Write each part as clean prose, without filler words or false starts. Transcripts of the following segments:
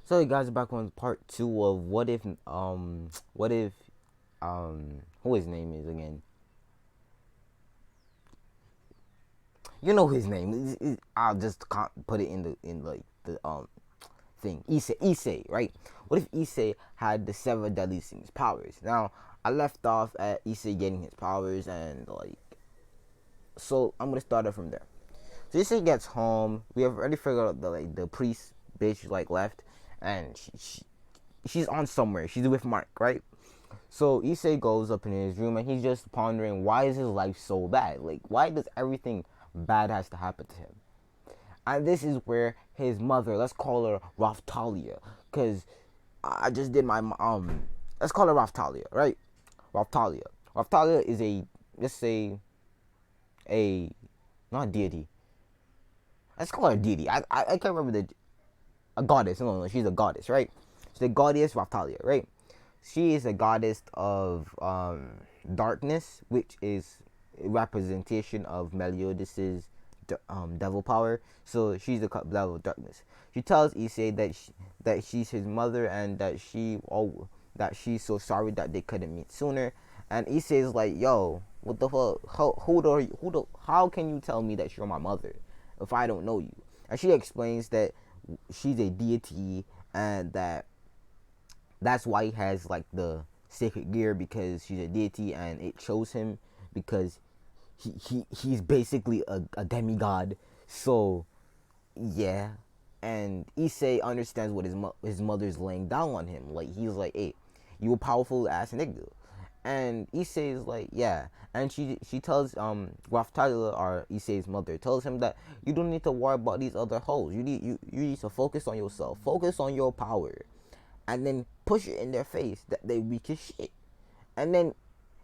So you guys, back on part two of what if who his name is again? You know his name. I'll just put it in the thing. Issei, right? What if Issei had the seven deadly sins powers? Now I left off at Issei getting his powers, and so I'm gonna start it from there. So Issei gets home. We have already figured out the priest bitch left, and she's on somewhere. She's with Mark, right? So Issei goes up in his room and he's just pondering, why is his life so bad? Like, why does everything bad has to happen to him? And this is where his mother, let's call her Raftalia, because I just did my let's call her Raftalia, right? Raftalia. Raftalia is let's say a not deity. Let's call her a deity. I can't remember a goddess. No, she's a goddess, right? She's the goddess Raftalia, right? She is a goddess of darkness, which is a representation of Meliodas' devil power. So she's the devil of darkness. She tells Issei that she's his mother, and that she's so sorry that they couldn't meet sooner. And Issei is like, yo, what the fuck? How can you tell me that you're my mother if I don't know you? And she explains that she's a deity, and that's why he has the sacred gear, because she's a deity and it shows him, because he's basically a demigod. So yeah, and Issei understands what his mother's laying down on him. Like, he's like, hey, you a powerful ass nigga. And Issei is like, yeah. And she tells Raftalia, or Issei's mother, tells him that you don't need to worry about these other hoes. You need to focus on yourself, focus on your power, and then push it in their face that they weak as shit. And then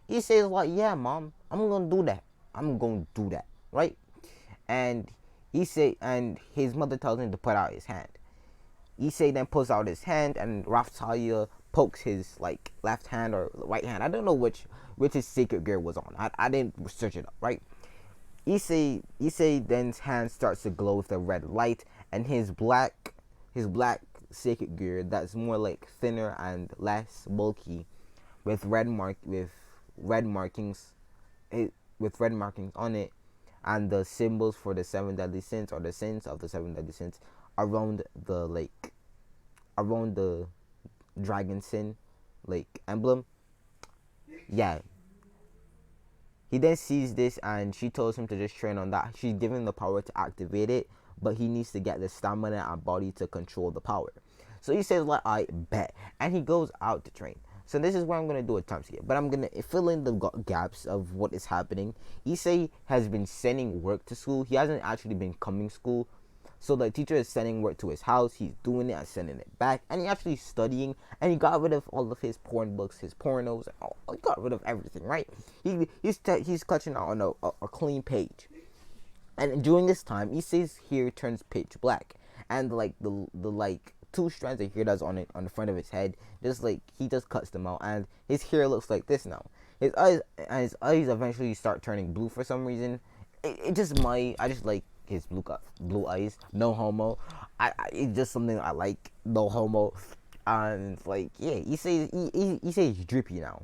he says like, yeah, mom, I'm gonna do that. I'm gonna do that, right? And and his mother tells him to put out his hand. Issei then pulls out his hand, and Raftalia pokes his left hand or right hand. I don't know which his secret gear was on. I didn't search it up, right? Issei then's hand starts to glow with a red light, and his black sacred gear that's more thinner and less bulky, with red markings, with red markings on it, and the symbols for the seven deadly sins, or the sins of the seven deadly sins, around the dragon sin emblem. Yeah. He then sees this, and she tells him to just train on that. She's given the power to activate it, but he needs to get the stamina and body to control the power. So he says I bet, and he goes out to train. So this is where I'm gonna do a time skip, but I'm gonna fill in the gaps of what is happening. Issei has been sending work to school. He hasn't actually been coming to school. So the teacher is sending work to his house. He's doing it and sending it back, and he actually studying. And he got rid of all of his porn books, his pornos. He got rid of everything, right? He's clutching out on a clean page. And during this time, Issei's hair turns pitch black, and the two strands of hair that's on the front of his head, he just cuts them out, and his hair looks like this now. His eyes eventually start turning blue for some reason. It just might. I just like his blue eyes. No homo. It's just something I like. No homo. And yeah, he says he's drippy now.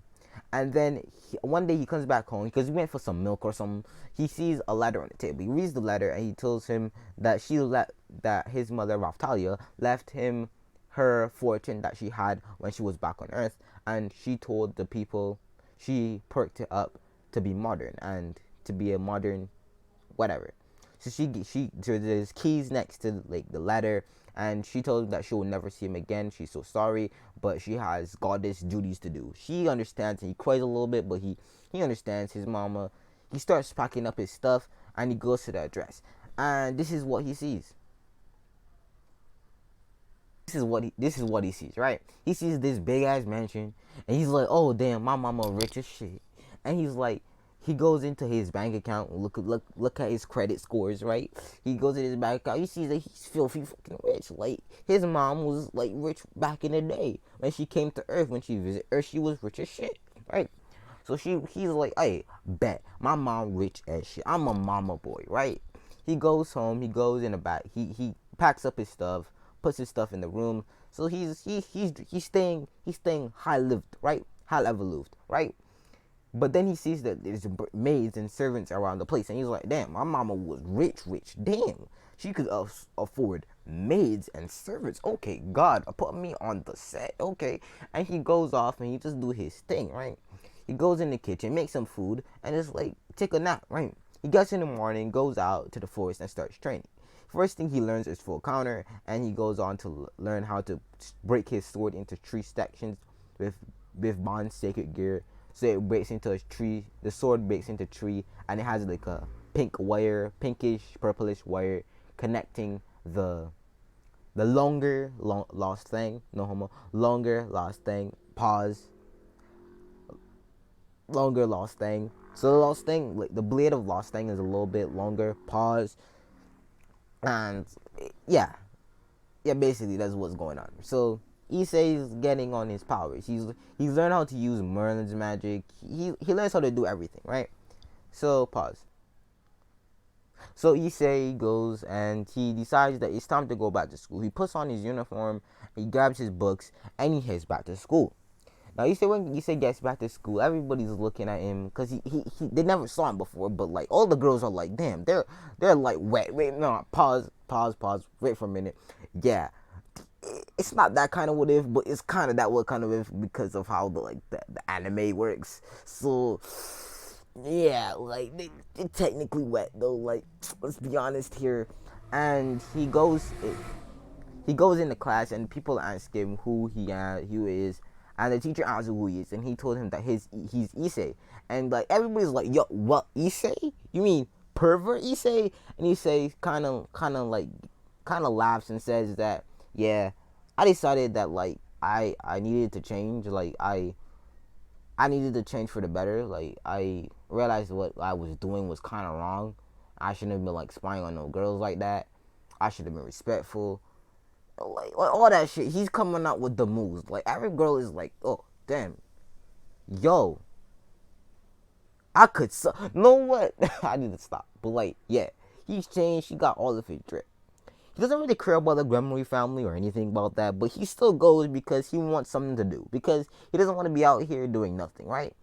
And then one day he comes back home because he went for some milk or something. He sees a letter on the table. He reads the letter, and he tells him that that his mother Raftalia left him her fortune that she had when she was back on Earth, and she told the people, she perked it up to be modern and to be a modern whatever. So there's keys next to the letter, and she told him that she will never see him again. She's so sorry, but she has goddess duties to do. She understands, and he cries a little bit, but he understands his mama. He starts packing up his stuff, and he goes to the address, and this is what he sees. This is what he sees, right? He sees this big ass mansion, and he's like, "Oh damn, my mama rich as shit." And he's like, he goes into his bank account, look at his credit scores, right? He goes in his bank account, he sees that he's filthy fucking rich. Like, his mom was rich back in the day when she came to Earth. When she visited Earth, she was rich as shit, right? So he's like, hey, bet my mom rich as shit. I'm a mama boy, right? He goes home. He goes in the back. He packs up his stuff, puts his stuff in the room. So he's staying high lived, right? High level lived, right? But then he sees that there's maids and servants around the place, and he's like, damn, my mama was rich, rich. Damn, she could afford maids and servants. Okay, God, put me on the set. Okay, and he goes off and he just do his thing, right? He goes in the kitchen, makes some food, and just like take a nap, right? He gets in the morning, goes out to the forest and starts training. First thing he learns is full counter, and he goes on to learn how to break his sword into 3 sections with Bond's sacred gear. So it breaks into a tree. The sword breaks into a tree, and it has like a pink wire, pinkish, purplish wire connecting the lost thing. No homo. Longer lost thing. Pause. Longer lost thing. So the lost thing, like the blade of lost thing, is a little bit longer. Pause. And yeah, basically that's what's going on. So Issei's getting on his powers. He's learned how to use Merlin's magic. He learns how to do everything, right? So pause. So Issei goes and he decides that it's time to go back to school. He puts on his uniform, he grabs his books, and he heads back to school. Now when Issei gets back to school, everybody's looking at him because they never saw him before. But like all the girls are like, damn, they're like wet. Wait, no, pause. Wait for a minute. Yeah, it's not that kind of what if, but it's kind of that what kind of if because of how the anime works. So yeah, like they're technically wet though. Like let's be honest here. And he goes into class and people ask him who he is, and the teacher asks who he is, and he told him that he's Issei, and like everybody's like, yo, what, Issei? You mean pervert Issei? And Issei kind of laughs and says that, yeah, I decided that like I needed to change, like I needed to change for the better. Like I realized what I was doing was kind of wrong. I shouldn't have been like spying on no girls like that. I should have been respectful. Like all that shit. He's coming out with the moves. Like every girl is like, oh damn, yo, I could. Know what? I need to stop. But like, yeah, he's changed. He got all of his drip. He doesn't really care about the Gremlin family or anything about that, but he still goes because he wants something to do. Because he doesn't want to be out here doing nothing, right?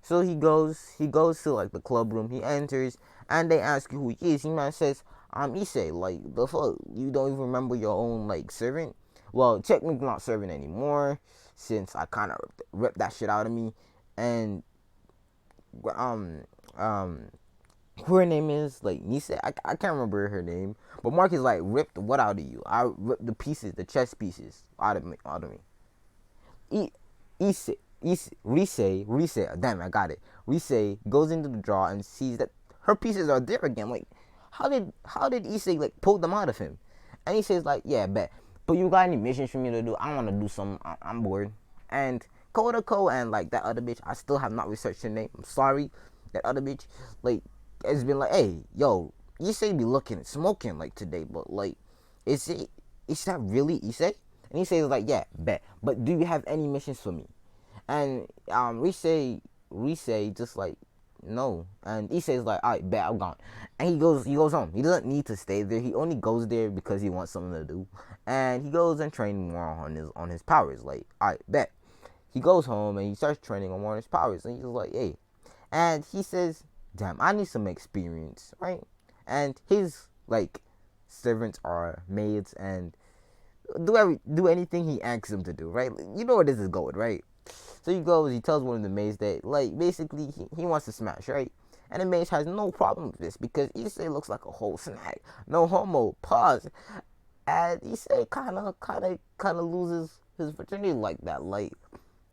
So he goes to like the club room. He enters and they ask you who he is. He man says, I'm Issei. Like the fuck, you don't even remember your own like servant? Well, technically not servant anymore since I kind of ripped that shit out of me. And her name is like Nisa. I can't remember her name, but Mark is like ripped what out of you? I ripped the pieces, the chest pieces out of me. Rise, damn, I got it. Rise goes into the drawer and sees that her pieces are there again. Like, how did Issei like pull them out of him? And he says like, yeah, bet. But you got any missions for me to do? I want to do some. I'm bored. And Kodako and like that other bitch, I still have not researched her name. I'm sorry. That other bitch, like, has been like, hey, yo, Issei be looking smoking like today, but like, is that really Issei? And he says like, yeah, bet. But do you have any missions for me? And Rise just like, no. And Issei's like, alright, bet, I'm gone. And he goes home. He doesn't need to stay there. He only goes there because he wants something to do. And he goes and trains more on his powers. Like, alright, bet. He goes home and he starts training on more of his powers. And he's like, hey. And he says, damn, I need some experience, right? And his like servants are maids and do anything he asks them to do, right? You know where this is going, right? So he tells one of the maids that, like, basically he wants to smash, right? And the maid has no problem with this because Issei looks like a whole snack. No homo. Pause. And Issei kind of loses his virginity like that. Like,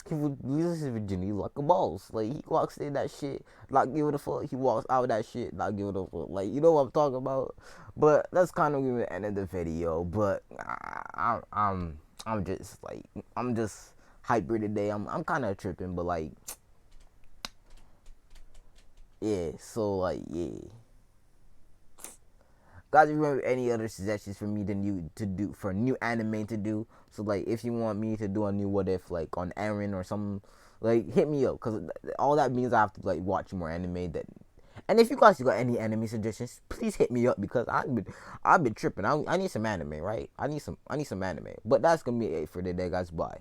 he loses his virginity like a boss. Like, he walks in that shit, not give it a fuck. He walks out of that shit, not give it a fuck. Like, you know what I'm talking about? But that's kind of the end of the video. But I'm just hyper today. I'm kind of tripping, but like, yeah. So like, yeah. Guys, if you have any other suggestions for me to do for new anime to do, so like if you want me to do a new what if like on Aaron or something, like hit me up, cause all that means I have to like watch more anime And if you guys got any anime suggestions, please hit me up because I've been tripping. I need some anime, right? I need some anime. But that's gonna be it for today, guys. Bye.